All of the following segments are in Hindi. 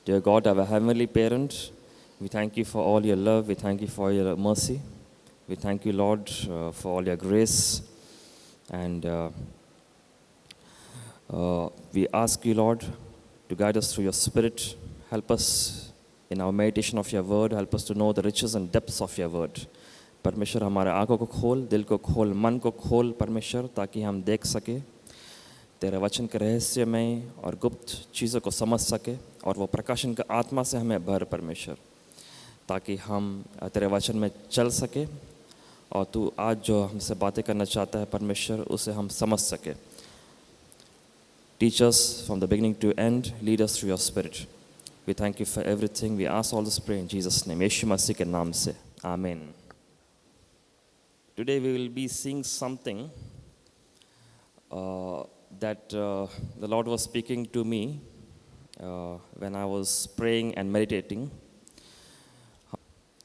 Dear God, our Heavenly Parent, we thank you for all your love. We thank you for your mercy. We thank you, Lord, for all your grace. And we ask you, Lord, to guide us through your Spirit. Help us in our meditation of your word. Help us to know the riches and depths of your word. परमेश्वर हमारे आंखों को खोल, दिल को खोल, मन को खोल परमेश्वर, ताकि हम देख सके तेरे वचन के रहस्यमय और गुप्त चीज़ों को समझ सके और वो प्रकाशन का आत्मा से हमें भर परमेश्वर, ताकि हम तेरे वचन में चल सके और तू आज जो हमसे बातें करना चाहता है परमेश्वर उसे हम समझ सके. Teach us from the beginning to end. Lead us through your Spirit. We thank you for everything. We ask all this prayer in Jesus' name. यीशु मसीह के नाम से. Amen. Today we will be seeing something that the Lord was speaking to me when I was praying and meditating.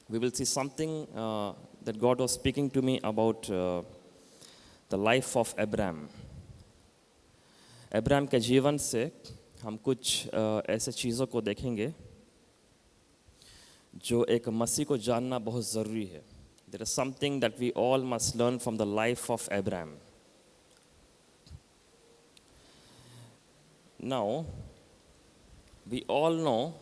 We will see something that God was speaking to me about the life of Abraham. Abraham के जीवन से हम कुछ ऐसे चीज़ों को देखेंगे जो एक मसीह को जानना बहुत ज़रूरी है. There is something that we all must learn from the life of Abraham. Now, we all know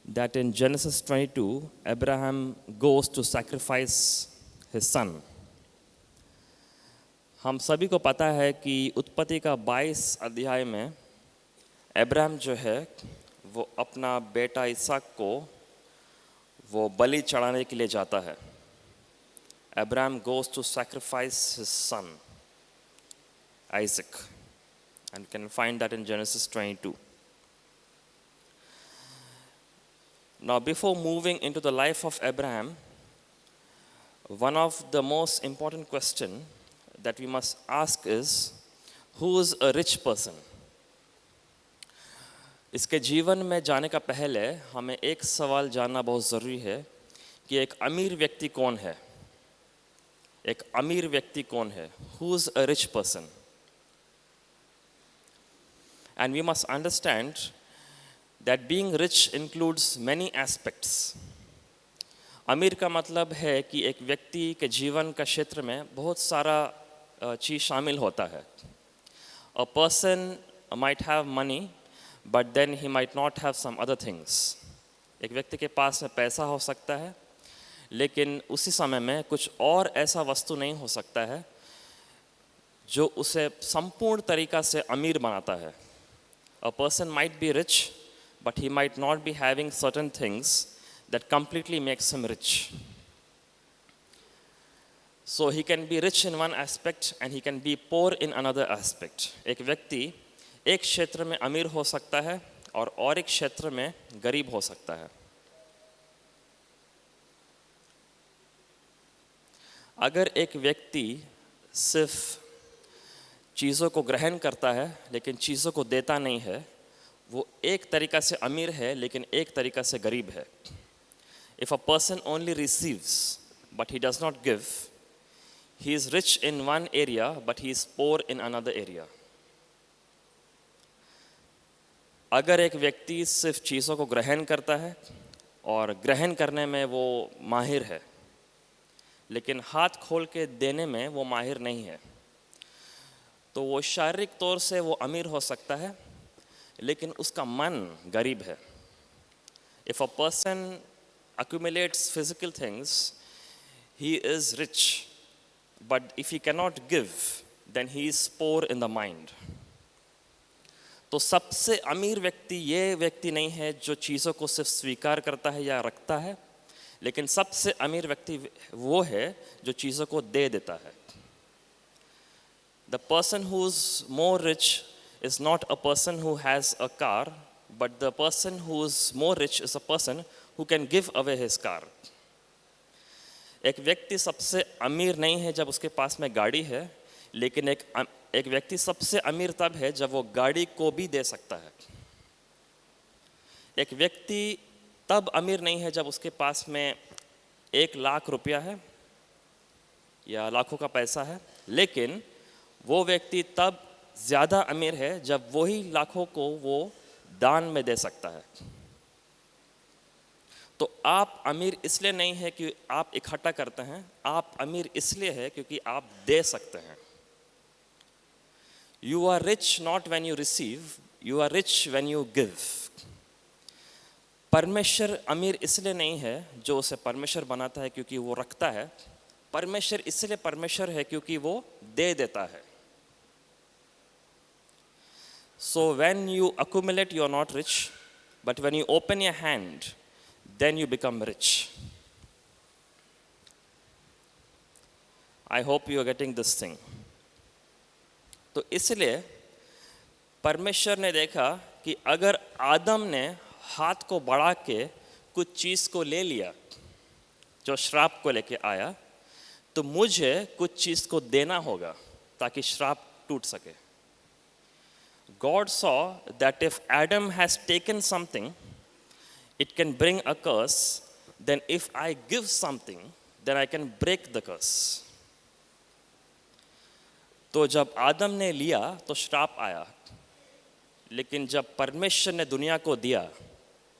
that in Genesis 22, Abraham goes to sacrifice his son. हम सभी को पता है कि उत्पत्ति का 22 अध्याय में अब्राहम जो है वो अपना बेटा इसहाक को वो बलि चढ़ाने के लिए जाता है. Abraham goes to sacrifice his son Isaac, and you can find that in Genesis 22. Now, before moving into the life of Abraham, one of the most important questions that we must ask is, who is a rich person? इसके जीवन में जाने का पहले हमें एक सवाल जानना बहुत ज़रूरी है कि एक अमीर व्यक्ति कौन है. एक अमीर व्यक्ति कौन है? Who is a rich person? And we must understand that being rich includes many aspects. अमीर का मतलब है कि एक व्यक्ति के जीवन का क्षेत्र में बहुत सारा चीज़ शामिल होता है. A person might have money, but then he might not have some other things. एक व्यक्ति के पास में पैसा हो सकता है, लेकिन उसी समय में कुछ और ऐसा वस्तु नहीं हो सकता है जो उसे संपूर्ण तरीका से अमीर बनाता है. A person might be rich, but he might not be having certain things that completely makes him rich. So he can be rich in one aspect and he can be poor in another aspect. एक व्यक्ति एक क्षेत्र में अमीर हो सकता है और एक क्षेत्र में गरीब हो सकता है. अगर एक व्यक्ति सिर्फ चीज़ों को ग्रहण करता है लेकिन चीज़ों को देता नहीं है, वो एक तरीका से अमीर है लेकिन एक तरीका से गरीब है. If a person only receives but he does not give, he is rich in one area but he is poor in another area. अगर एक व्यक्ति सिर्फ चीज़ों को ग्रहण करता है और ग्रहण करने में वो माहिर है लेकिन हाथ खोल के देने में वो माहिर नहीं है, तो वो शारीरिक तौर से वो अमीर हो सकता है लेकिन उसका मन गरीब है. If a person accumulates physical things, he is rich, but if he cannot give, then he is poor in the mind. तो सबसे अमीर व्यक्ति ये व्यक्ति नहीं है जो चीज़ों को सिर्फ स्वीकार करता है या रखता है, लेकिन सबसे अमीर व्यक्ति वो है जो चीज़ों को दे देता है. The person who's more rich is not a person who has a car, but the person who's more rich is a person who can give away his car. एक व्यक्ति सबसे अमीर नहीं है जब उसके पास में गाड़ी है, लेकिन एक व्यक्ति सबसे अमीर तब है जब वो गाड़ी को भी दे सकता है. एक व्यक्ति तब अमीर नहीं है जब उसके पास में 1 लाख रुपया है या लाखों का पैसा है, लेकिन वो व्यक्ति तब ज़्यादा अमीर है जब वही लाखों को वो दान में दे सकता है. तो आप अमीर इसलिए नहीं है कि आप इकट्ठा करते हैं, आप अमीर इसलिए है क्योंकि आप दे सकते हैं। You are rich not when you receive, you are rich when you give. परमेश्वर अमीर इसलिए नहीं है जो उसे परमेश्वर बनाता है क्योंकि वो रखता है, परमेश्वर इसलिए परमेश्वर है क्योंकि वो दे देता है। So when you accumulate you are not rich, but when you open your hand then you become rich. I hope you are getting this thing. तो इसलिए परमेश्वर ने देखा कि अगर आदम ने हाथ को बढ़ा के कुछ चीज़ को ले लिया जो श्राप को लेके आया, तो मुझे कुछ चीज़ को देना होगा ताकि श्राप टूट सके। God saw that if Adam has taken something, it can bring a curse, then if I give something, then I can break the curse. तो जब आदम ने लिया तो श्राप आया, लेकिन जब परमेश्वर ने दुनिया को दिया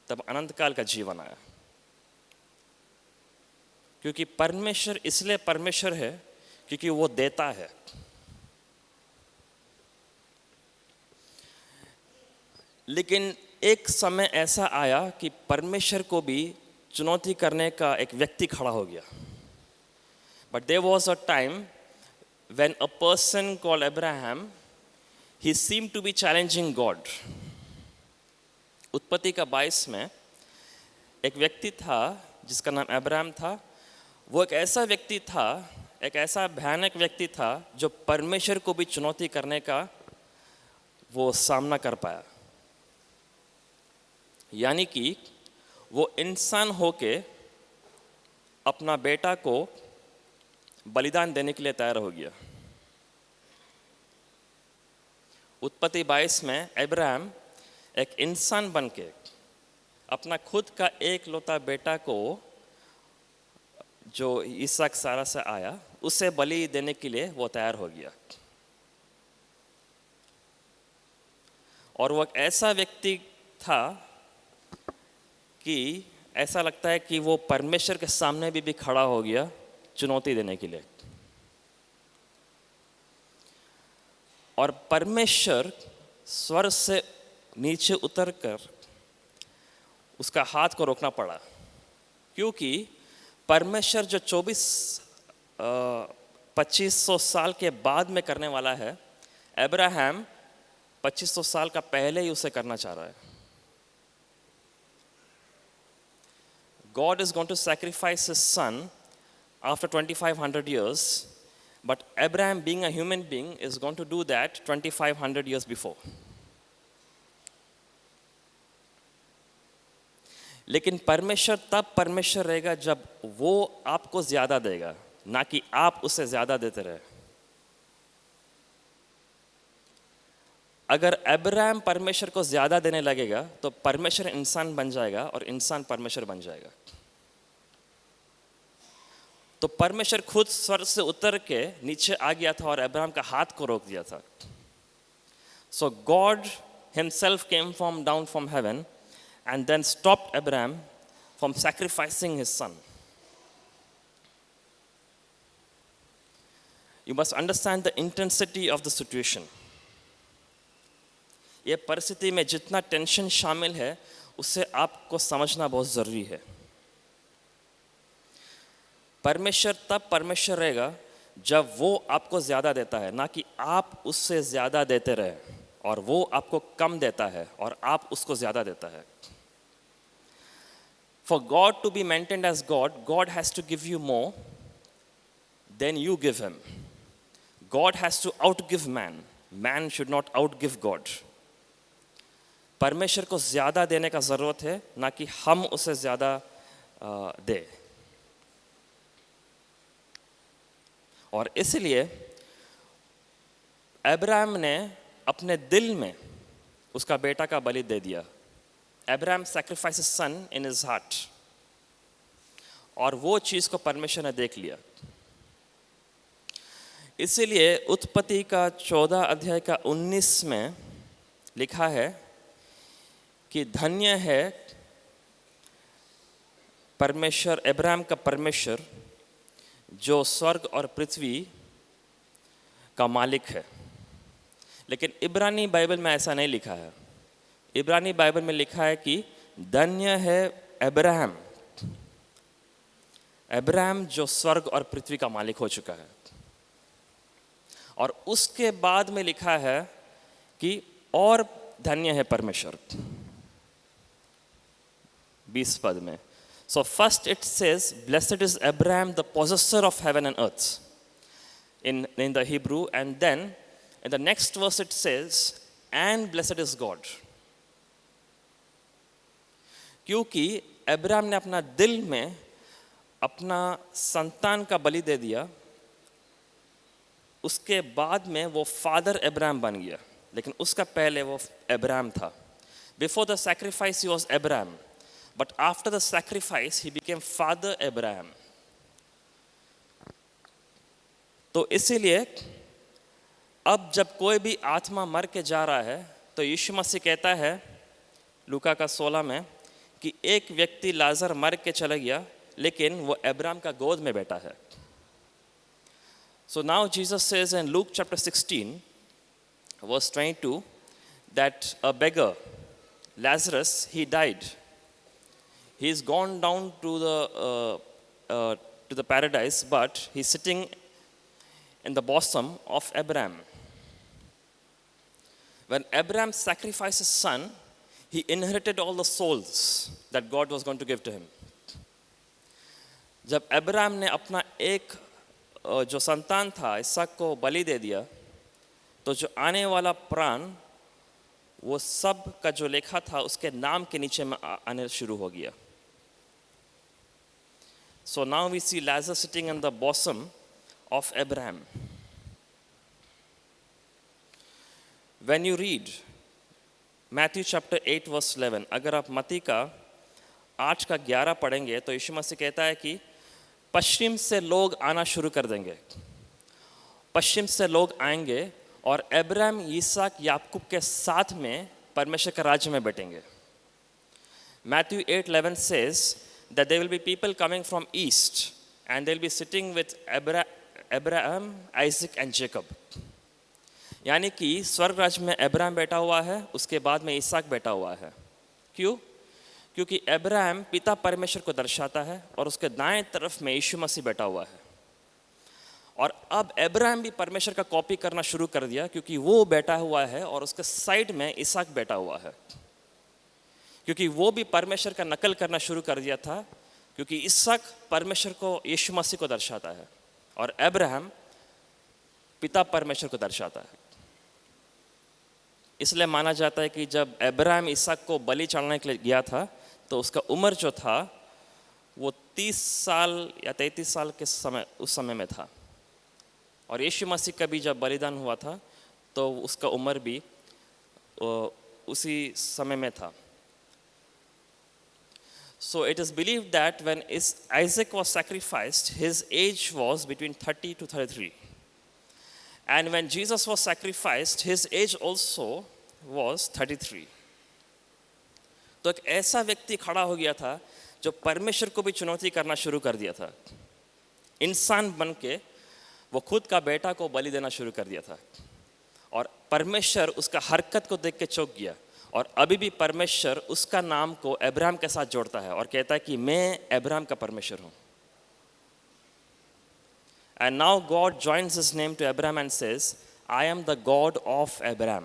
तब अनंत काल का जीवन आया। क्योंकि परमेश्वर इसलिए परमेश्वर है क्योंकि वो देता है। लेकिन एक समय ऐसा आया कि परमेश्वर को भी चुनौती करने का एक व्यक्ति खड़ा हो गया। But there was a time when a person called Abraham, he seemed to be challenging God. उत्पत्ति का 22 में एक व्यक्ति था जिसका नाम अब्राहम था। वो एक ऐसा व्यक्ति था, एक ऐसा भयानक व्यक्ति था जो परमेश्वर को भी चुनौती करने का वो सामना कर पाया। यानी कि वो इंसान होके अपना बेटा को बलिदान देने के लिए तैयार हो गया। उत्पत्ति 22 में अब्राहम एक इंसान बन के अपना खुद का एक लौता बेटा को, जो इसहाक सारा से आया, उसे बलि देने के लिए वो तैयार हो गया। और वो एक ऐसा व्यक्ति था कि ऐसा लगता है कि वो परमेश्वर के सामने भी खड़ा हो गया चुनौती देने के लिए। और परमेश्वर स्वर्ग से नीचे उतरकर उसका हाथ को रोकना पड़ा, क्योंकि परमेश्वर जो 2500 साल के बाद में करने वाला है, अब्राहम 2500 साल का पहले ही उसे करना चाह रहा है। God is going to sacrifice his son after 2500 years, but Abraham, being a human being, is going to do that 2500 years before. लेकिन परमेश्वर तब परमेश्वर रहेगा जब वो आपको ज्यादा देगा, ना कि आप उसे ज्यादा देते रहे। अगर अब्राहम परमेश्वर को ज्यादा देने लगेगा तो परमेश्वर इंसान बन जाएगा और इंसान परमेश्वर बन जाएगा। तो परमेश्वर खुद स्वर्ग से उतर के नीचे आ गया था और अब्राहम का हाथ को रोक दिया था। So God himself came down from heaven and then stopped Abraham from sacrificing his son. You must understand the intensity of the situation. ये परिस्थिति में जितना टेंशन शामिल है उससे आपको समझना बहुत ज़रूरी है। परमेश्वर तब परमेश्वर रहेगा जब वो आपको ज़्यादा देता है, ना कि आप उससे ज़्यादा देते रहे, और वो आपको कम देता है और आप उसको ज़्यादा देता है। For God to be maintained as God, God has to give you more than you give him. God has to outgive man. Man should not outgive God. परमेश्वर को ज़्यादा देने का ज़रूरत है, ना कि हम उसे ज़्यादा दे। और इसलिए अब्राहम ने अपने दिल में उसका बेटा का बलि दे दिया। Abraham sacrificed his son in his heart, और वो चीज़ को परमेश्वर ने देख लिया। इसीलिए उत्पत्ति का 14 अध्याय का 19 में लिखा है कि धन्य है परमेश्वर, अब्राहम का परमेश्वर जो स्वर्ग और पृथ्वी का मालिक है। लेकिन इब्रानी बाइबल में ऐसा नहीं लिखा है। इब्रानी बाइबल में लिखा है कि धन्य है अब्राहम, अब्राहम जो स्वर्ग और पृथ्वी का मालिक हो चुका है। और उसके बाद में लिखा है कि और धन्य है परमेश्वर, 20 पद में। So first it says blessed is Abraham the possessor of heaven and earth in the Hebrew, and then in the next verse it says and blessed is God, क्योंकि अब्राहम ने अपना दिल में अपना संतान का बलि दे दिया, उसके बाद में वो फादर अब्राहम बन गया। लेकिन उसका पहले वो अब्राहम था। Before the sacrifice he was Abraham, but after the sacrifice he became father Abraham. तो इसीलिए अब जब कोई भी आत्मा मर के जा रहा है तो यीशु मसीह कहता है लूका का 16 में कि एक व्यक्ति लाजर मर के चला गया, लेकिन वो अब्राहम का गोद में बैठा है। So now Jesus says in Luke chapter 16 verse 22 that a beggar, Lazarus, he died. He's gone down to the paradise, but he's sitting in the bosom of Abraham. When Abraham sacrificed his son, he inherited all the souls that God was going to give to him. जब अब्राहम ने अपना एक जो संतान था इसहाक को बलि दे दिया, तो जो आने वाला प्राण वो सब का जो लेखा था उसके नाम के नीचे में आने शुरू हो गया। So now we see Lazarus sitting in the bosom of Abraham. When you read Matthew chapter 8 verse 11, अगर आप मत्ती का 8 का 11 पढ़ेंगे तो यीशु मसीह कहता है कि पश्चिम से लोग आना शुरू कर देंगे, पश्चिम से लोग आएंगे और अब्राहम, इसहाक, याकूब के साथ में परमेश्वर के राज्य में बैठेंगे। Matthew 8:11 says that there will be people coming from east and they'll be sitting with Abraham, Isaac and Jacob. यानी कि स्वर्ग राज्य में अब्राहम बैठा हुआ है, उसके बाद में इसहाक बैठा हुआ है। क्यों? क्योंकि अब्राहम पिता परमेश्वर को दर्शाता है और उसके दाएं तरफ में यीशु मसीह बैठा हुआ है। और अब अब्राहम भी परमेश्वर का कॉपी करना शुरू कर दिया, क्योंकि वो बैठा हुआ है और उसके साइड में इसहाक बैठा हुआ है, क्योंकि वो भी परमेश्वर का नकल करना शुरू कर दिया था, क्योंकि इसहाक परमेश्वर को, यीशु मसीह को दर्शाता है और अब्राहम पिता परमेश्वर को दर्शाता है। इसलिए माना जाता है कि जब अब्राहम इसहाक को बलि चढ़ाने के लिए गया था तो उसका उम्र जो था वो 30 साल या 33 साल के समय, उस समय में था। और यीशु मसीह का भी जब बलिदान हुआ था तो उसका उम्र भी उसी समय में था। So it is believed that when Isaac was sacrificed, his age was between 30 to 33. And when Jesus was sacrificed, his age also was 33. तो एक ऐसा व्यक्ति खड़ा हो गया था जो परमेश्वर को भी चुनौती करना शुरू कर दिया था। इंसान बन के वो खुद का बेटा को बलि देना शुरू कर दिया था और परमेश्वर उसका हरकत को देख के चौंक गया। और अभी भी परमेश्वर उसका नाम को अब्राहम के साथ जोड़ता है और कहता है कि मैं अब्राहम का परमेश्वर हूँ। And now God joins his name to Abraham and says, I am the God of Abraham.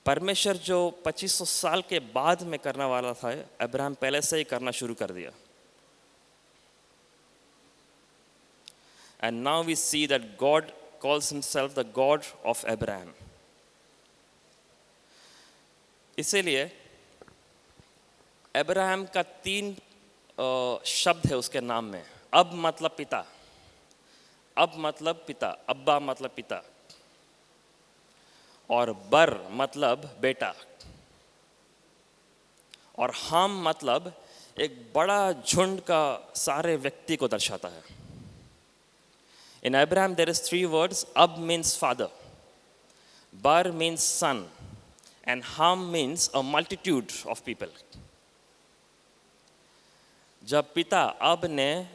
परमेश्वर जो 2500 साल के बाद में करने वाला था, अब्राहम पहले से ही करना शुरू कर दिया। And now we see that God calls himself the God of Abraham. इसीलिए अब्राहम का 3 शब्द है उसके नाम में। अब मतलब पिता, अब मतलब पिता, अब्बा मतलब पिता, और बर मतलब बेटा, और हम मतलब एक बड़ा झुंड का सारे व्यक्ति को दर्शाता है। In Abraham there is 3 words. Ab means father, bar means son, and Ham means a multitude of people. जब पिता अब ने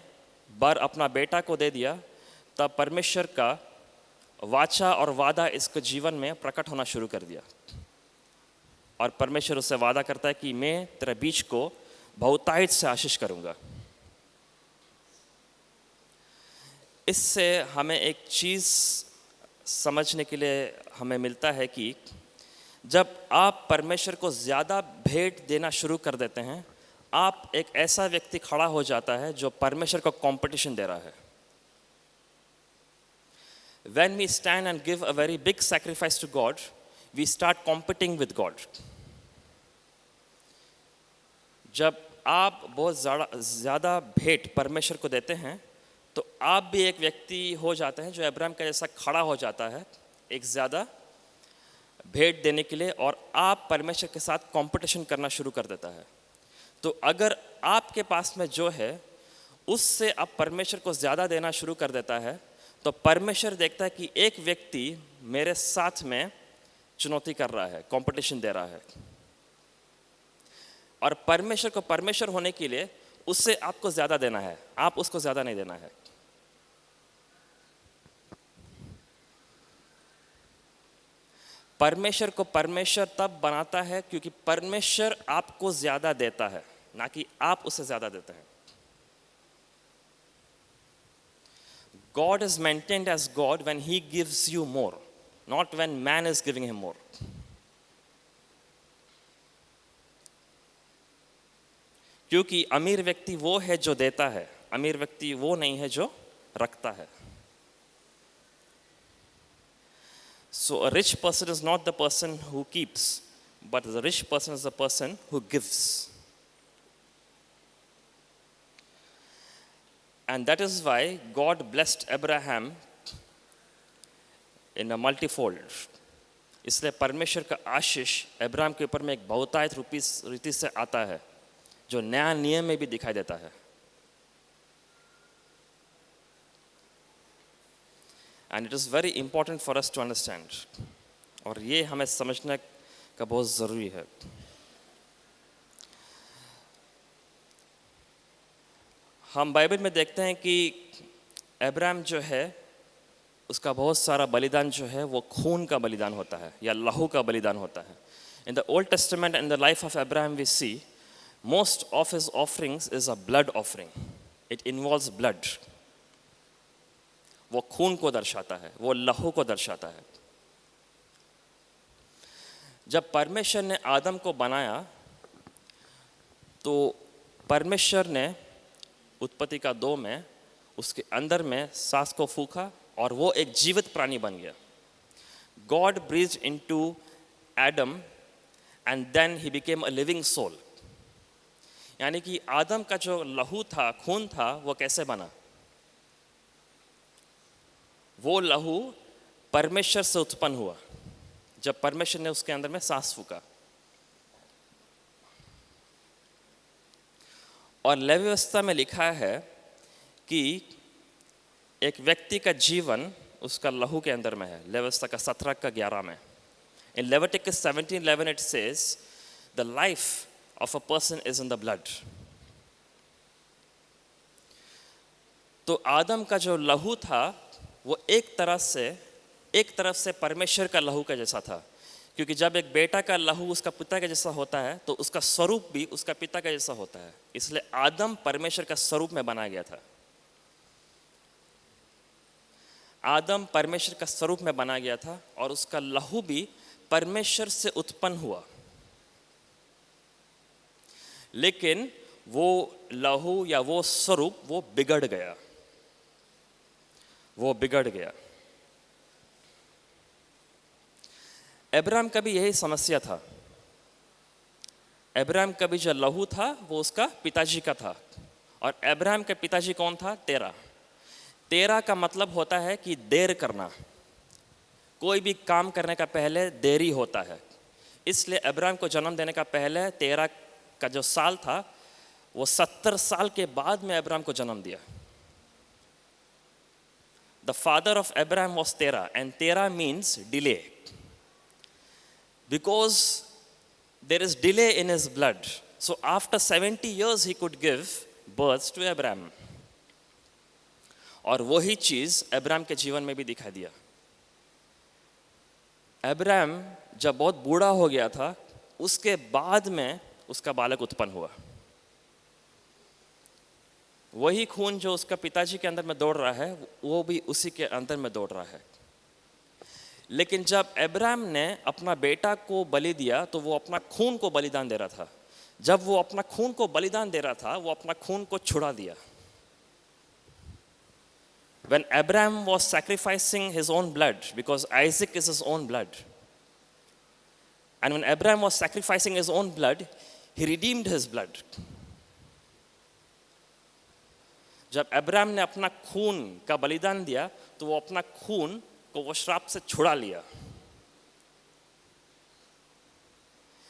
बर अपना बेटा को दे दिया, तब परमेश्वर का वाचा और वादा इसके जीवन में प्रकट होना शुरू कर दिया। और परमेश्वर उससे वादा करता है कि मैं तेरे बीच को बहुतायत से आशीष करूंगा। इससे हमें एक चीज़ समझने के लिए हमें मिलता है कि जब आप परमेश्वर को ज़्यादा भेंट देना शुरू कर देते हैं, आप एक ऐसा व्यक्ति खड़ा हो जाता है जो परमेश्वर को कंपटीशन दे रहा है। When we stand and give a very big sacrifice to God, we start competing with God. जब आप बहुत ज़्यादा भेंट परमेश्वर को देते हैं, तो आप भी एक व्यक्ति हो जाते हैं जो अब्राहम का जैसा खड़ा हो जाता है एक ज़्यादा भेंट देने के लिए, और आप परमेश्वर के साथ कंपटीशन करना शुरू कर देता है। तो अगर आपके पास में जो है उससे आप परमेश्वर को ज़्यादा देना शुरू कर देता है, तो परमेश्वर देखता है कि एक व्यक्ति मेरे साथ में चुनौती कर रहा है, कंपटीशन दे रहा है, और परमेश्वर को परमेश्वर होने के लिए उससे आपको ज़्यादा देना है, आप उसको ज़्यादा नहीं देना है। परमेश्वर को परमेश्वर तब बनाता है क्योंकि परमेश्वर आपको ज़्यादा देता है, ना कि आप उससे ज़्यादा देते हैं। God is maintained as God when He gives you more, not when man is giving him more. क्योंकि अमीर व्यक्ति वो है जो देता है, अमीर व्यक्ति वो नहीं है जो रखता है। So a rich person is not the person who keeps, but the rich person is the person who gives. And that is why God blessed Abraham in a multifold. इसलिए परमेश्वर का आशीष अब्राहम के ऊपर में एक बहुतायत रीति से आता है, जो नया नियम में भी दिखाई देता है। And it is very important for us to understand. और ये हमें समझने का बहुत ज़रूरी है। हम बाइबल में देखते हैं कि अब्राहम जो है उसका बहुत सारा बलिदान जो है वो खून का बलिदान होता है या लहू का बलिदान होता है। In the Old Testament and the life of Abraham we see most of his offerings is a blood offering. It involves blood. वो खून को दर्शाता है, वो लहू को दर्शाता है। जब परमेश्वर ने आदम को बनाया तो परमेश्वर ने उत्पत्ति का 2 में उसके अंदर में सांस को फूंका और वो एक जीवित प्राणी बन गया। God breathed into Adam and then he became a living soul. यानी कि आदम का जो लहू था, खून था, वो कैसे बना? वो लहू परमेश्वर से उत्पन्न हुआ जब परमेश्वर ने उसके अंदर में सांस फूंका। और लेवी व्यवस्था में लिखा है कि एक व्यक्ति का जीवन उसका लहू के अंदर में है। लेवी व्यवस्था का 17 का 11 में। In Leviticus 17:11 it says, the life of a person is in the blood. तो आदम का जो लहू था वो एक तरफ से परमेश्वर का लहू का जैसा था, क्योंकि जब एक बेटा का लहू उसका पिता के जैसा होता है तो उसका स्वरूप भी उसका पिता का जैसा होता है। इसलिए आदम परमेश्वर का स्वरूप में बनाया गया था। आदम परमेश्वर का स्वरूप में बनाया गया था और उसका लहू भी परमेश्वर से उत्पन्न हुआ। लेकिन वो लहू या वो स्वरूप वो बिगड़ गया। अब्राहम का भी यही समस्या था। अब्राहम का भी जो लहू था वो उसका पिताजी का था, और अब्राहम के पिताजी कौन था? तेरा का मतलब होता है कि देर करना। कोई भी काम करने का पहले देरी होता है। इसलिए अब्राहम को जन्म देने का पहले तेरा का जो साल था वो 70 साल के बाद में अब्राहम को जन्म दिया। The father of Abraham was Terah, and Terah means delay. because there is delay in his blood. So after 70 years he could give birth to Abraham. और वही चीज अब्राहम के जीवन में भी दिखाई दिया. अब्राहम जब बहुत बूढ़ा हो गया था, उसके बाद में उसका बालक उत्पन्न हुआ. वही खून जो उसका पिताजी के अंदर में दौड़ रहा है, वो भी उसी के अंदर में दौड़ रहा है. लेकिन जब अब्राहम ने अपना बेटा को बलि दिया, तो वो अपना खून को बलिदान दे रहा था. जब वो अपना खून को बलिदान दे रहा था, वो अपना खून को छुड़ा दिया. When Abraham was sacrificing his own blood, because Isaac is his own blood, and when Abraham was sacrificing his own blood, he redeemed his blood. जब अब्राहम ने अपना खून का बलिदान दिया, तो वो अपना खून को वो श्राप से छुड़ा लिया.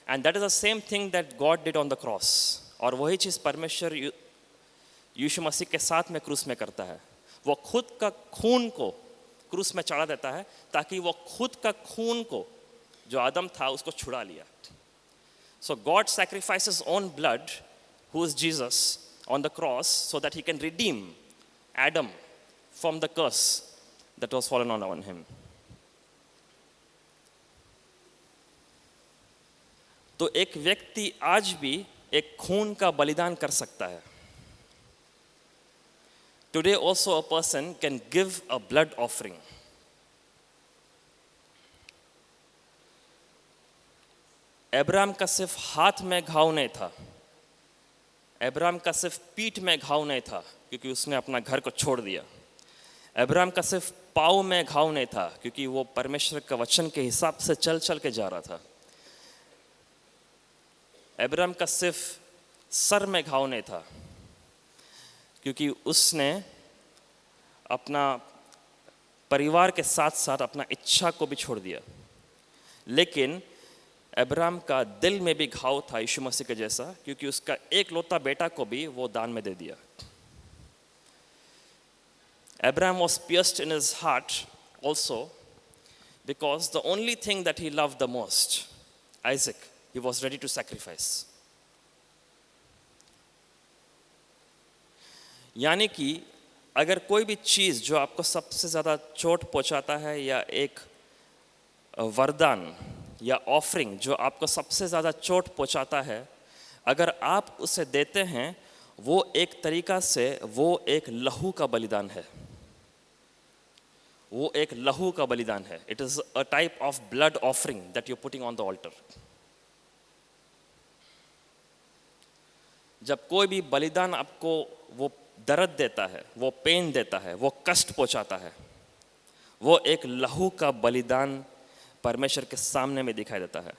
And that is the same thing that God did on the cross. और वही चीज परमेश्वर यीशु मसीह के साथ में क्रूस में करता है. वो खुद का खून को क्रूस में चढ़ा देता है, ताकि वो खुद का खून को जो आदम था उसको छुड़ा लिया. So God sacrifices his own blood, who is Jesus, on the cross, so that he can redeem Adam from the curse that was fallen on him. तो एक व्यक्ति आज भी एक खून का बलिदान कर सकता है. Today also a person can give a blood offering. Abraham का सिर्फ हाथ में घाव नहीं था, अब्राहम का सिर्फ पीठ में घाव नहीं था, क्योंकि उसने अपना घर को छोड़ दिया. अब्राहम का सिर्फ पाँव में घाव नहीं था, क्योंकि वो परमेश्वर के वचन के हिसाब से चल चल के जा रहा था. अब्राहम का सिर्फ सर में घाव नहीं था, क्योंकि उसने अपना परिवार के साथ साथ अपना इच्छा को भी छोड़ दिया. लेकिन अब्राहम का दिल में भी घाव था यीशु मसीह के जैसा, क्योंकि उसका एक लौता बेटा को भी वो दान में दे दिया. Abraham was pierced in his heart also, because the only thing that he loved the most, Isaac, he was ready to sacrifice. यानी कि अगर कोई भी चीज़ जो आपको सबसे ज़्यादा चोट पहुंचाता है, या एक वरदान या ऑफरिंग जो आपको सबसे ज़्यादा चोट पहुंचाता है, अगर आप उसे देते हैं, वो एक तरीका से वो एक लहू का बलिदान है. वो एक लहू का बलिदान है. It is a type of blood offering that you putting on the altar. जब कोई भी बलिदान आपको वो दर्द देता है, वो पेन देता है, वो कष्ट पहुंचाता है, वो एक लहू का बलिदान परमेश्वर के सामने में दिखाई देता है.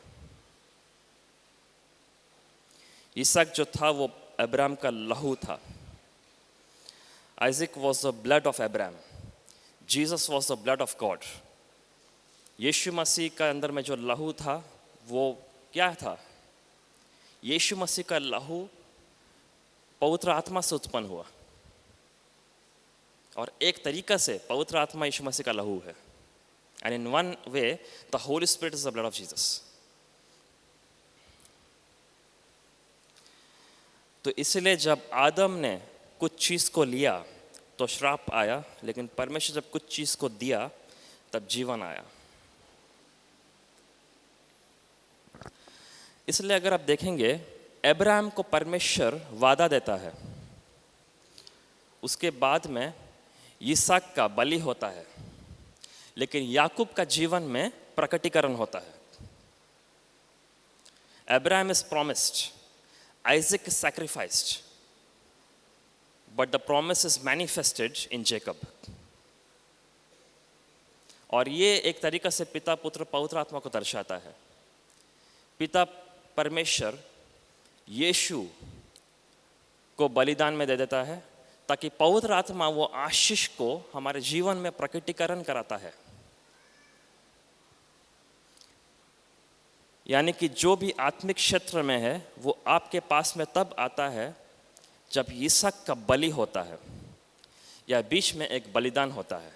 इसहाक जो था वो अब्राहम का लहू था. Isaac was the blood of Abraham. Jesus was the blood of God. यीशु मसीह का अंदर में जो लहू था वो क्या था? यीशु मसीह का लहू पवित्र आत्मा से उत्पन्न हुआ, और एक तरीका से पवित्र आत्मा यीशु मसीह का लहू है. And in one way the Holi spirit is the blood of Jesus. तो इसलिए जब आदम ने कुछ चीज को लिया तो श्राप आया, लेकिन परमेश्वर जब कुछ चीज को दिया तब जीवन आया. इसलिए अगर आप देखेंगे, अब्राहम को परमेश्वर वादा देता है, उसके बाद में इसहाक का बलि होता है, लेकिन याकूब का जीवन में प्रकटीकरण होता है. Abraham is promised, Isaac is sacrificed, but the promise is manifested in Jacob. और ये एक तरीका से पिता पुत्र पवित्र आत्मा को दर्शाता है. पिता परमेश्वर यीशु को बलिदान में दे देता है, ताकि पवित्र आत्मा वो आशीष को हमारे जीवन में प्रकटीकरण कराता है. यानी कि जो भी आत्मिक क्षेत्र में है वो आपके पास में तब आता है जब इसहाक का बलि होता है, या बीच में एक बलिदान होता है.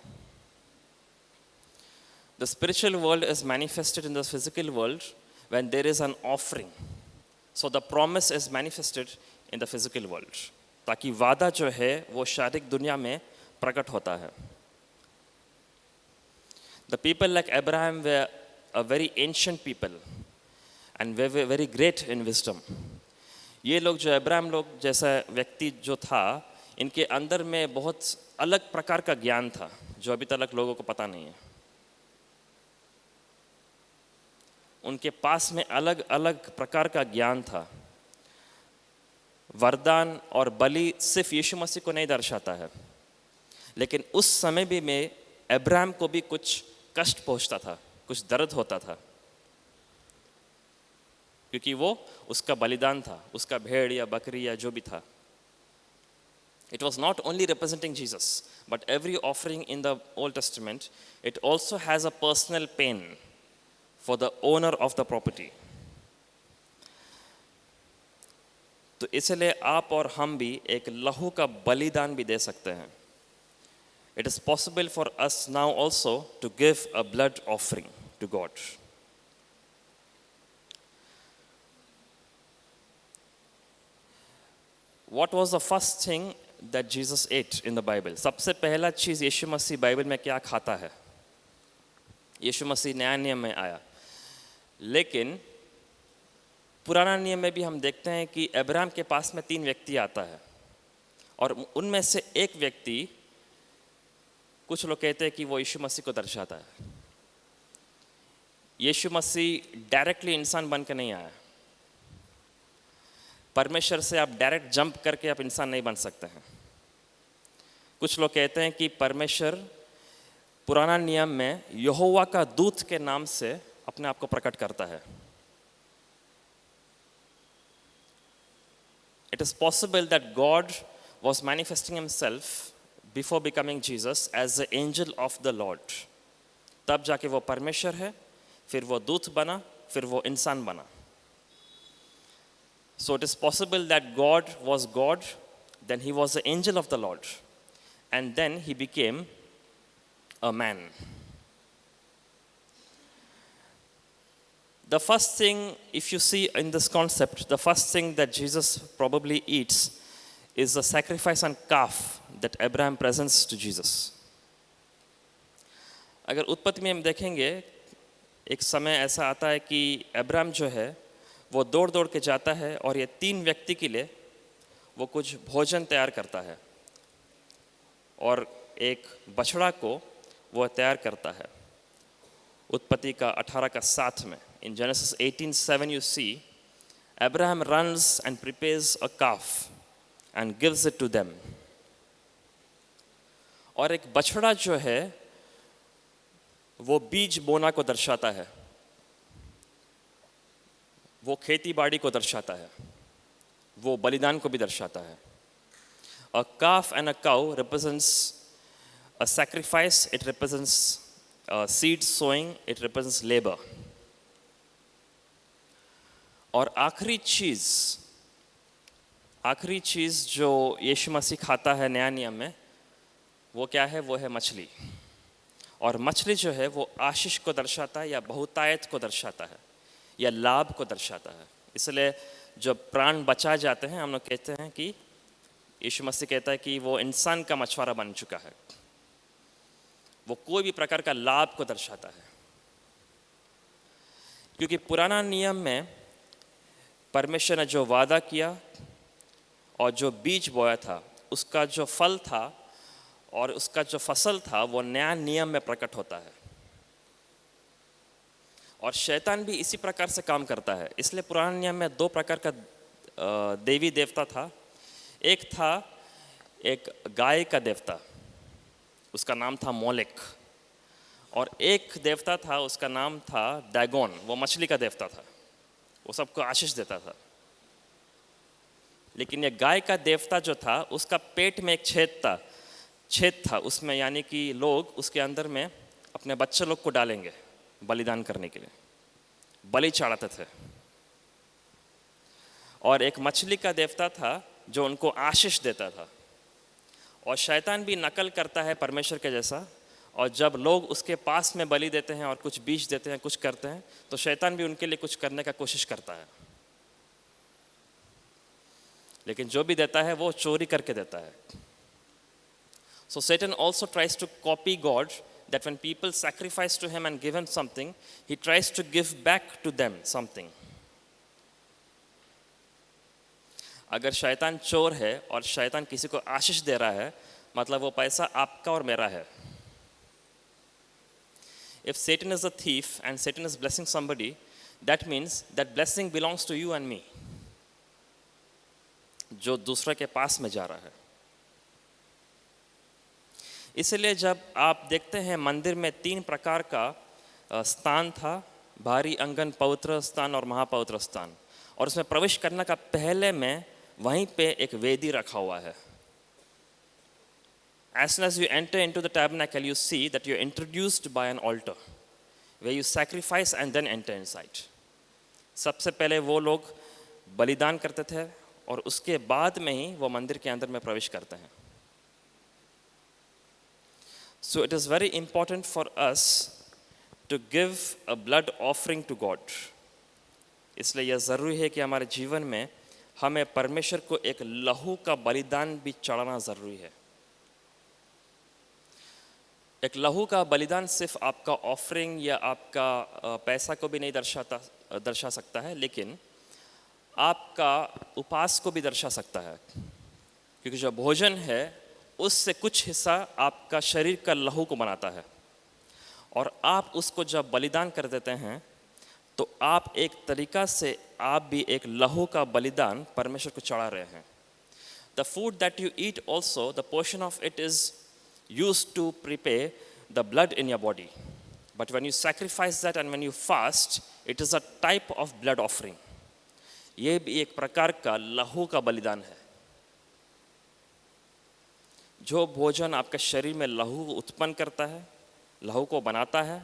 The spiritual world is manifested in the physical world when there is an offering. So the promise is manifested in the physical world. ताकि वादा जो है वो शारीरिक दुनिया में प्रकट होता है. The people like Abraham were a very ancient people and were very great in wisdom. ये लोग जो अब्राहम लोग जैसा व्यक्ति जो था, इनके अंदर में बहुत अलग प्रकार का ज्ञान था जो अभी तक लोगों को पता नहीं है. उनके पास में अलग अलग प्रकार का ज्ञान था. वरदान और बलि सिर्फ यीशु मसीह को नहीं दर्शाता है, लेकिन उस समय भी में अब्राहम को भी कुछ कष्ट पहुंचता था, कुछ दर्द होता था, क्योंकि वो उसका बलिदान था, उसका भेड़ या बकरी या जो भी था. It was not only representing Jesus, but every offering in the Old Testament, it also has a personal pain for the owner of the property. तो इसलिए आप और हम भी एक लहू का बलिदान भी दे सकते हैं. It is possible for us now also to give a blood offering to God. What was the first thing that Jesus ate in the Bible? सबसे पहला चीज़ यीशु मसीह बाइबल में क्या खाता है? यीशु मसीह नया नियम में आया, लेकिन पुराना नियम में भी हम देखते हैं कि अब्राहम के पास में 3 व्यक्ति आता है, और उनमें से एक व्यक्ति, कुछ लोग कहते हैं कि वो यीशु मसीह को दर्शाता है. यीशु मसीह डायरेक्टली इंसान बन के नहीं आया. परमेश्वर से आप डायरेक्ट जंप करके आप इंसान नहीं बन सकते हैं. कुछ लोग कहते हैं कि परमेश्वर पुराना नियम में यहोवा का दूत के नाम से अपने आप को प्रकट करता है. It is possible that God was manifesting himself before becoming Jesus as the angel of the Lord. तब जाके वो परमेश्वर है, फिर वो दूत बना, फिर वो इंसान बना. So it is possible that God was God, then he was the angel of the Lord, and then he became a man. The first thing, if you see in this concept, the first thing that Jesus probably eats is the sacrifice on calf that Abraham presents to Jesus. अगर उत्पत्ति में हम देखेंगे, एक समय ऐसा आता है कि अब्राहम जो है वो दौड़ दौड़ के जाता है और ये 3 व्यक्ति के लिए वो कुछ भोजन तैयार करता है और एक बछड़ा को वो तैयार करता है. उत्पत्ति का 18:7 में, in Genesis 18:7 you see Abraham runs and prepares a calf and gives it to them. और एक बछड़ा जो है वो बीज बोना को दर्शाता है, वो खेती बाड़ी को दर्शाता है, वो बलिदान को भी दर्शाता है. A calf and a cow represents a sacrifice, it represents seed sowing, it represents labor. और आखिरी चीज़ जो यीशु मसीह खाता है नया नियम में, वो क्या है? वो है मछली. और मछली जो है वो आशीष को दर्शाता है या बहुतायत को दर्शाता है या लाभ को दर्शाता है. इसलिए जब प्राण बचा जाते हैं, हम लोग कहते हैं कि यीशु मसीह कहता है कि वो इंसान का मछुआरा बन चुका है. वो कोई भी प्रकार का लाभ को दर्शाता है, क्योंकि पुराना नियम में परमेश्वर ने जो वादा किया और जो बीज बोया था, उसका जो फल था और उसका जो फसल था, वो नया नियम में प्रकट होता है. और शैतान भी इसी प्रकार से काम करता है. इसलिए पुराने नियम में 2 प्रकार का देवी देवता था. एक था एक गाय का देवता, उसका नाम था मोलेक, और एक देवता था उसका नाम था डैगोन, वो मछली का देवता था, वो सबको आशीष देता था. लेकिन ये गाय का देवता जो था, उसका पेट में एक छेद था उसमें, यानी कि लोग उसके अंदर में अपने बच्चे लोग को डालेंगे बलिदान करने के लिए, बलि चढ़ाते थे. और एक मछली का देवता था जो उनको आशीष देता था. और शैतान भी नकल करता है परमेश्वर के जैसा, और जब लोग उसके पास में बलि देते हैं और कुछ बीज देते हैं, कुछ करते हैं, तो शैतान भी उनके लिए कुछ करने का कोशिश करता है, लेकिन जो भी देता है वो चोरी करके देता है. So Satan also tries to copy God, that when people sacrifice to him and give him something, he tries to give back to them something. अगर शैतान चोर है और शैतान किसी को आशीष दे रहा है, मतलब वो पैसा आपका और मेरा है. If Satan is a thief and Satan is blessing somebody, that means that blessing belongs to you and me, जो दूसरे के पास में जा रहा है. इसलिए जब आप देखते हैं मंदिर में 3 प्रकार का स्थान था, भारी अंगन, पवित्र स्थान और महापवित्र स्थान, और उसमें प्रवेश करने का पहले में वहीं पे एक वेदी रखा हुआ है. As soon as you enter into the tabernacle, you see that you're introduced by an altar where you sacrifice and then enter inside. सबसे पहले वो लोग बलिदान करते थे और उसके बाद में ही वो मंदिर के अंदर में प्रवेश करते हैं. So it is very important for us to give a blood offering to God. इसलिए यह ज़रूरी है कि हमारे जीवन में हमें परमेश्वर को एक लहू का बलिदान भी चढ़ाना ज़रूरी है. एक लहू का बलिदान सिर्फ आपका ऑफरिंग या आपका पैसा को भी नहीं दर्शा सकता है, लेकिन आपका उपवास को भी दर्शा सकता है, क्योंकि जो भोजन है उससे कुछ हिस्सा आपका शरीर का लहू को बनाता है, और आप उसको जब बलिदान कर देते हैं तो आप एक तरीका से आप भी एक लहू का बलिदान परमेश्वर को चढ़ा रहे हैं. The food that you eat also, the portion of it is used to prepare the blood in your body. But when you sacrifice that and when you fast, it is a type of blood offering. ये भी एक प्रकार का लहू का बलिदान है. जो भोजन आपके शरीर में लहू उत्पन्न करता है, लहू को बनाता है,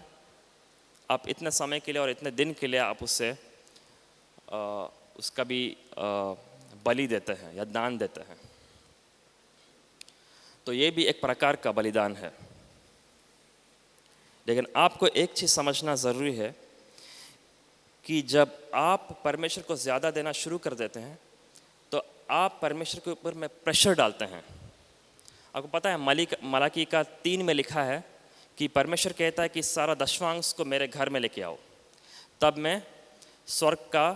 आप इतने समय के लिए और इतने दिन के लिए आप उससे उसका भी बलि देते हैं या दान देते हैं. तो ये भी एक प्रकार का बलिदान है. लेकिन आपको एक चीज़ समझना ज़रूरी है कि जब आप परमेश्वर को ज़्यादा देना शुरू कर देते हैं तो आप परमेश्वर के ऊपर में प्रेशर डालते हैं. आपको पता है मलाकी का 3 में लिखा है कि परमेश्वर कहता है कि सारा दशमांश को मेरे घर में लेके आओ, तब मैं स्वर्ग का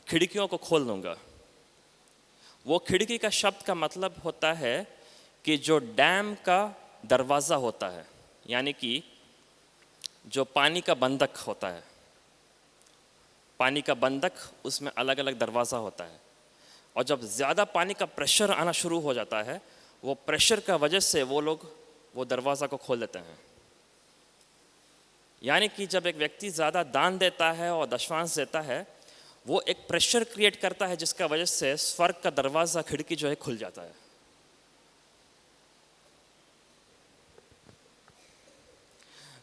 खिड़कियों को खोल दूंगा. वो खिड़की का शब्द का मतलब होता है कि जो डैम का दरवाज़ा होता है, यानी कि जो पानी का बंधक होता है, पानी का बंधक, उसमें अलग अलग दरवाज़ा होता है, और जब ज़्यादा पानी का प्रेशर आना शुरू हो जाता है, वो प्रेशर का वजह से वो लोग वो दरवाज़ा को खोल देते हैं. यानी कि जब एक व्यक्ति ज़्यादा दान देता है और दशमांश देता है, वो एक प्रेशर क्रिएट करता है जिसका वजह से स्वर्ग का दरवाज़ा, खिड़की जो है खुल जाता है.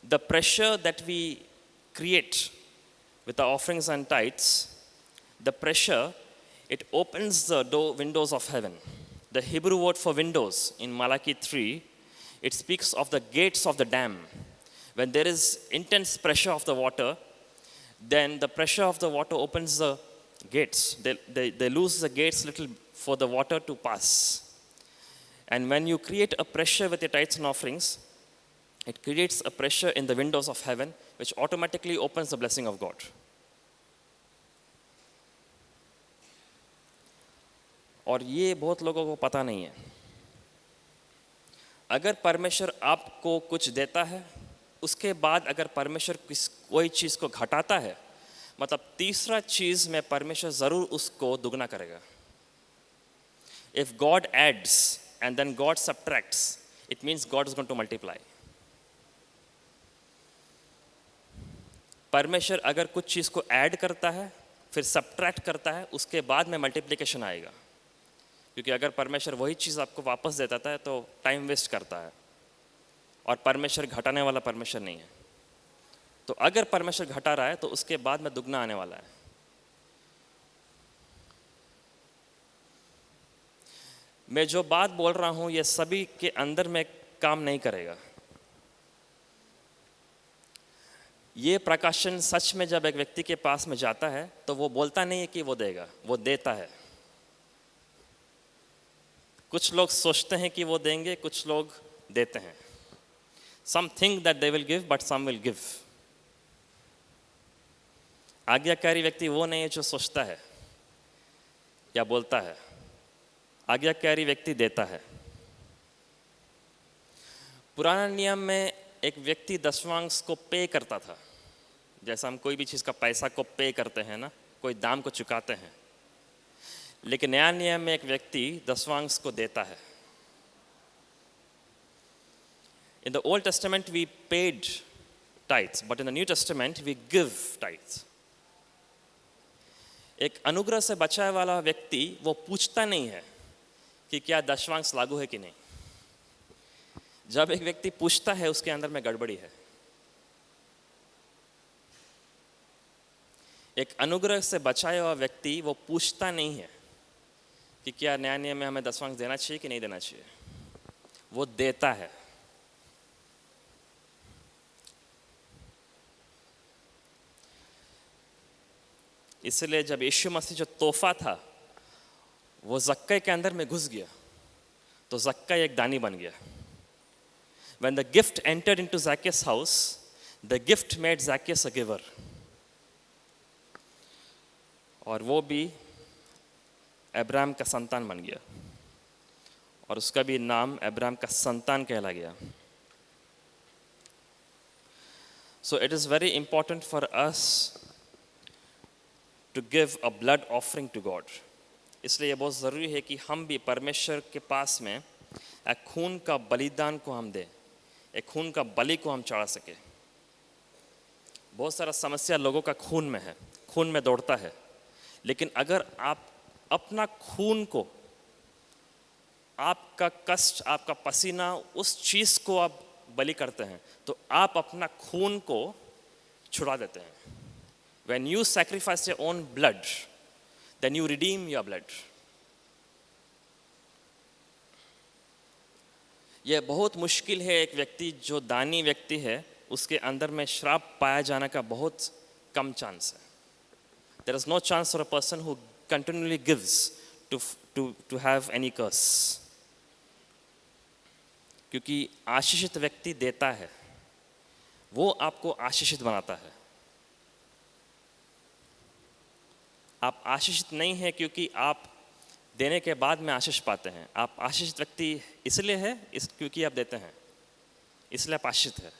The pressure that we create with the offerings and tithes, the pressure, it opens the windows of heaven. The Hebrew word for windows in Malachi 3, it speaks of the gates of the dam. When there is intense pressure of the water, then the pressure of the water opens the gates. They lose the gates little for the water to pass. And when you create a pressure with your tithes and offerings, it creates a pressure in the windows of heaven, which automatically opens the blessing of God. और ये बहुत लोगों को पता नहीं है. अगर परमेश्वर आपको कुछ देता है, उसके बाद अगर परमेश्वर कोई चीज़ को घटाता है, मतलब तीसरा चीज़ में परमेश्वर ज़रूर उसको दुगना करेगा. If God adds and then God subtracts, it means God is going to multiply. परमेश्वर अगर कुछ चीज़ को ऐड करता है, फिर सब्ट्रैक्ट करता है, उसके बाद में मल्टीप्लिकेशन आएगा. क्योंकि अगर परमेश्वर वही चीज़ आपको वापस देता है तो टाइम वेस्ट करता है, और परमेश्वर घटाने वाला परमेश्वर नहीं है. तो अगर परमेश्वर घटा रहा है तो उसके बाद में दुगना आने वाला है. मैं जो बात बोल रहा हूँ ये सभी के अंदर में काम नहीं करेगा. ये प्रकाशन सच में जब एक व्यक्ति के पास में जाता है तो वो बोलता नहीं है कि वो देगा, वो देता है। कुछ लोग सोचते हैं कि वो देंगे, कुछ लोग देते हैं। Some think that they will give, but some will give. आज्ञाकारी व्यक्ति वो नहीं है जो सोचता है या बोलता है। आज्ञाकारी व्यक्ति देता है। पुराने नियम में एक व्यक्ति दशमांश को पे करता था, जैसा हम कोई भी चीज़ का पैसा को पे करते हैं ना, कोई दाम को चुकाते हैं। लेकिन नया नियम में एक व्यक्ति दशमांश को देता है। In the Old Testament we paid tithes, but in the New Testament we give tithes. एक अनुग्रह से बचाए वाला व्यक्ति वो पूछता नहीं है कि क्या दशमांश लागू है कि नहीं। जब एक व्यक्ति पूछता है उसके अंदर में गड़बड़ी है। एक अनुग्रह से बचाया हुआ व्यक्ति वो पूछता नहीं है कि क्या नया नियम में हमें दशमांश देना चाहिए कि नहीं देना चाहिए, वो देता है। इसलिए जब यीशु मसीह जो तोहफा था वो जक्कै के अंदर में घुस गया तो जक्कै एक दानी बन गया। When the gift entered into Zacchaeus' house, the gift made Zacchaeus a giver. और वो भी अब्राहम का संतान बन गया और उसका भी नाम अब्राहम का संतान कहला गया। So it is very important for us to give a blood offering to God. इसलिए ये बहुत ज़रूरी है कि हम भी परमेश्वर के पास में एक खून का बलिदान को हम दें, एक खून का बलि को हम चढ़ा सके। बहुत सारा समस्या लोगों का खून में है, खून में दौड़ता है। लेकिन अगर आप अपना खून को, आपका कष्ट, आपका पसीना, उस चीज़ को आप बलि करते हैं तो आप अपना खून को छुड़ा देते हैं। When you sacrifice your own blood, then you redeem your blood. यह बहुत मुश्किल है। एक व्यक्ति जो दानी व्यक्ति है उसके अंदर में श्राप पाया जाने का बहुत कम चांस है। There is no chance for a person who continually gives to have any curse. क्योंकि आशीषित व्यक्ति देता है, वो आपको आशीषित बनाता है। आप आशीषित नहीं है क्योंकि आप देने के बाद में आशीष पाते हैं। आप आशीषित व्यक्ति इसलिए है क्योंकि आप देते हैं, इसलिए आप आशीषित है।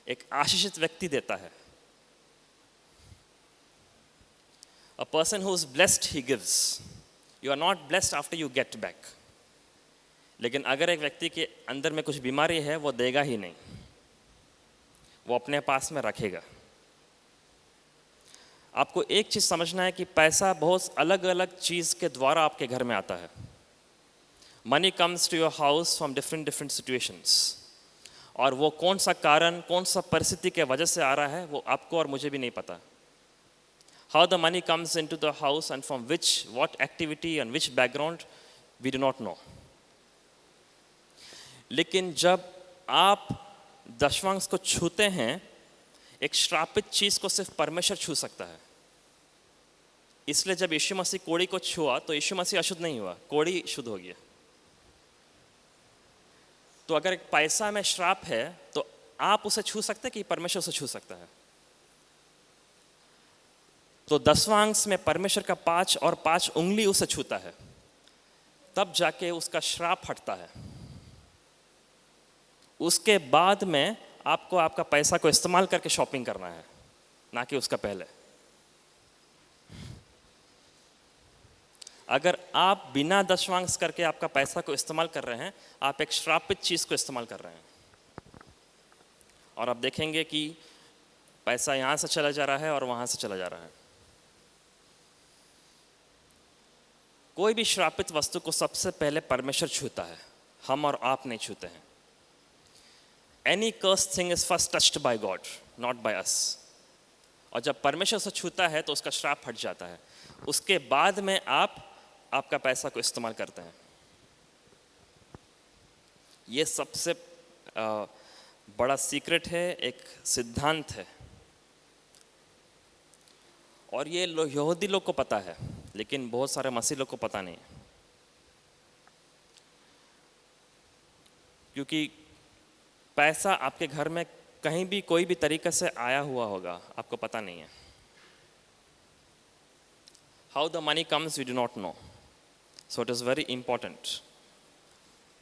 एक आशीषित व्यक्ति देता है। A person who is blessed, he gives. You are not blessed after you get back. लेकिन अगर एक व्यक्ति के अंदर में कुछ बीमारी है वो देगा ही नहीं, वो अपने पास में रखेगा। आपको एक चीज़ समझना है कि पैसा बहुत अलग अलग चीज़ के द्वारा आपके घर में आता है। Money comes to your house from different situations, और वो कौन सा कारण, कौन सा परिस्थिति के वजह से आ रहा है वो आपको और मुझे भी नहीं पता। How the money comes into the house and from what activity and which background, we do not know. लेकिन जब आप दशमांश को छूते हैं, एक श्रापित चीज़ को सिर्फ परमेश्वर छू सकता है। इसलिए जब यीशु मसीह कोड़ी को छुआ तो यीशु मसीह अशुद्ध नहीं हुआ, कोड़ी शुद्ध हो गया। तो अगर एक पैसा में श्राप है तो आप उसे छू सकते हैं कि परमेश्वर उसे छू सकता है? तो दशमांश में परमेश्वर का 5 और 5 उंगली उसे छूता है, तब जाके उसका श्राप हटता है। उसके बाद में आपको आपका पैसा को इस्तेमाल करके शॉपिंग करना है, ना कि उसका पहले। अगर आप बिना दशमांश करके आपका पैसा को इस्तेमाल कर रहे हैं, आप एक श्रापित चीज़ को इस्तेमाल कर रहे हैं। और आप देखेंगे कि पैसा यहाँ से चला जा रहा है और वहाँ से चला जा रहा है। कोई भी श्रापित वस्तु को सबसे पहले परमेश्वर छूता है, हम और आप नहीं छूते हैं। Any cursed thing is first touched by God, not by us. और जब परमेश्वर से छूता है तो उसका श्राप हट जाता है। उसके बाद में आप आपका पैसा को इस्तेमाल करते हैं। ये सबसे बड़ा सीक्रेट है, एक सिद्धांत है और ये यहूदी लोग को पता है, लेकिन बहुत सारे मसीह लोग को पता नहीं है, क्योंकि पैसा आपके घर में कहीं भी कोई भी तरीके से आया हुआ होगा, आपको पता नहीं है। How the money comes, we do not know. So it is very important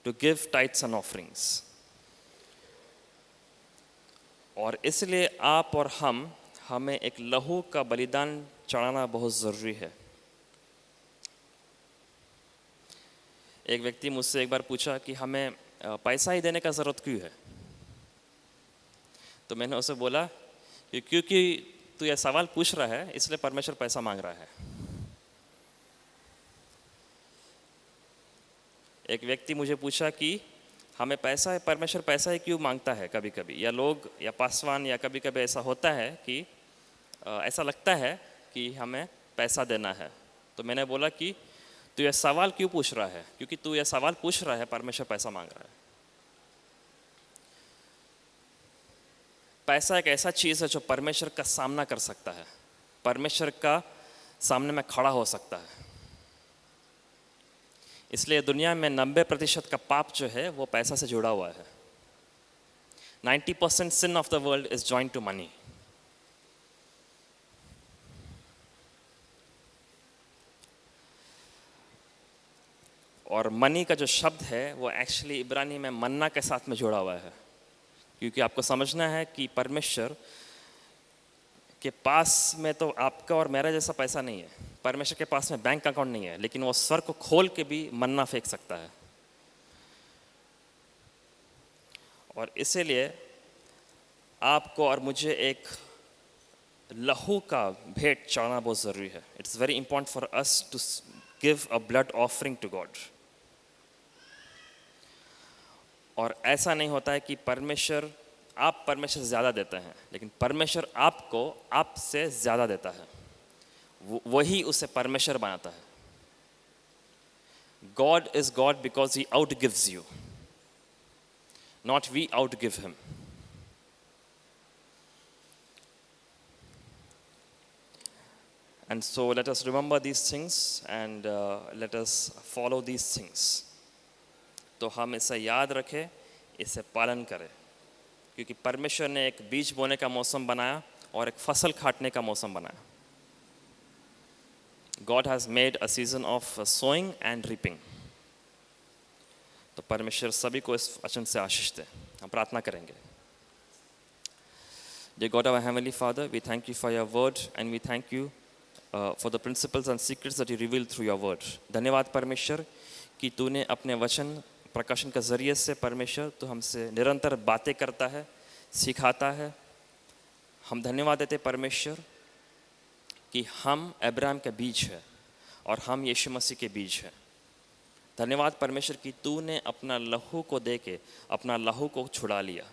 to give tithes and offerings. और इसलिए आप और हमें एक लहू का बलिदान चढ़ाना बहुत ज़रूरी है। एक व्यक्ति मुझसे एक बार पूछा कि हमें पैसा ही देने का ज़रूरत क्यों है? तो मैंने उसे बोला कि क्योंकि तू यह सवाल पूछ रहा है, इसलिए परमेश्वर पैसा मांग रहा है। एक व्यक्ति मुझे पूछा कि हमें परमेश्वर पैसा ही क्यों मांगता है कभी कभी, या लोग या पासवान या कभी कभी ऐसा होता है कि ऐसा लगता है कि हमें पैसा देना है। तो मैंने बोला कि तू यह सवाल क्यों पूछ रहा है? क्योंकि तू यह सवाल पूछ रहा है, परमेश्वर पैसा मांग रहा है। पैसा एक ऐसा चीज़ है जो परमेश्वर का सामना कर सकता है, परमेश्वर का सामने में खड़ा हो सकता है। इसलिए दुनिया में 90% का पाप जो है वो पैसा से जुड़ा हुआ है। 90% sin of the world is joined to money. और मनी का जो शब्द है वो एक्चुअली इब्रानी में मन्ना के साथ में जुड़ा हुआ है, क्योंकि आपको समझना है कि परमेश्वर के पास में तो आपका और मेरा जैसा पैसा नहीं है। परमेश्वर के पास में बैंक अकाउंट नहीं है, लेकिन वो स्वर को खोल के भी मन्ना फेंक सकता है। और इसीलिए आपको और मुझे एक लहू का भेंट चढ़ाना बहुत ज़रूरी है। It's very important for us to give a blood offering to God. और ऐसा नहीं होता है कि आप परमेश्वर से ज़्यादा देते हैं, लेकिन परमेश्वर आपको आपसे ज़्यादा देता है, वही उसे परमेश्वर बनाता है। God is God because He outgives you, not we outgive Him. And so let us remember these things and let us follow these things. तो हम इसे याद रखें, इसे पालन करें, क्योंकि परमेश्वर ने एक बीज बोने का मौसम बनाया और एक फसल काटने का मौसम बनाया। God has made a season of sowing and reaping. तो परमेश्वर सभी को इस वचन से आशीष दे। हम प्रार्थना करेंगे। Dear God, our Heavenly Father, we thank you for your word and we thank you for the principles and secrets that you revealed through your word. धन्यवाद परमेश्वर कि तूने अपने वचन प्रकाशन के जरिए से परमेश्वर तो हमसे निरंतर बातें करता है, सिखाता है। हम धन्यवाद देते परमेश्वर कि हम अब्राहम के बीज है और हम यीशु मसीह के बीज है। धन्यवाद परमेश्वर कि तूने अपना लहू को दे के अपना लहू को छुड़ा लिया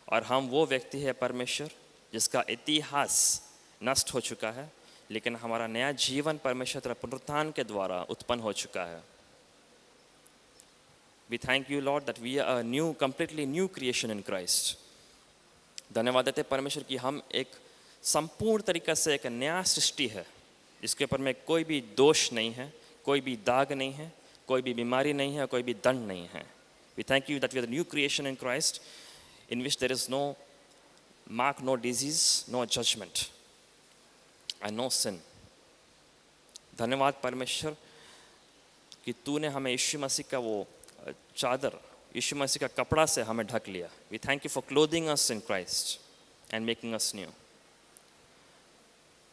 और हम वो व्यक्ति है परमेश्वर जिसका इतिहास नष्ट हो चुका है, लेकिन हमारा नया जीवन परमेश्वर तेरा पुनरुत्थान के द्वारा उत्पन्न हो चुका है। We thank you, Lord, that we are a completely new creation in Christ. धन्यवाद देते परमेश्वर कि हम एक संपूर्ण तरीके से एक नया सृष्टि है, जिसके ऊपर में कोई भी दोष नहीं है, कोई भी दाग नहीं है, कोई भी बीमारी नहीं है, कोई भी दंड नहीं है। We thank you that we are the new creation in Christ, in which there is no mark, no disease, no judgment, and no sin. धन्यवाद परमेश्वर कि तूने हमें यीशु मसीह का वो चादर, यीशु मसीह का कपड़ा से हमें ढक लिया। We thank you for clothing us in Christ and making us new.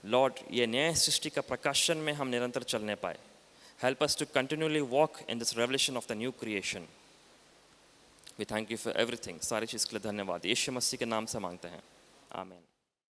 Lord, ये नए सृष्टि का प्रकाशन में हम निरंतर चलने पाए। Help us to continually walk in this revelation of the new creation. We thank you for everything. सारी चीज़ के लिए धन्यवाद। यीशु मसीह के नाम से मांगते हैं। आमीन।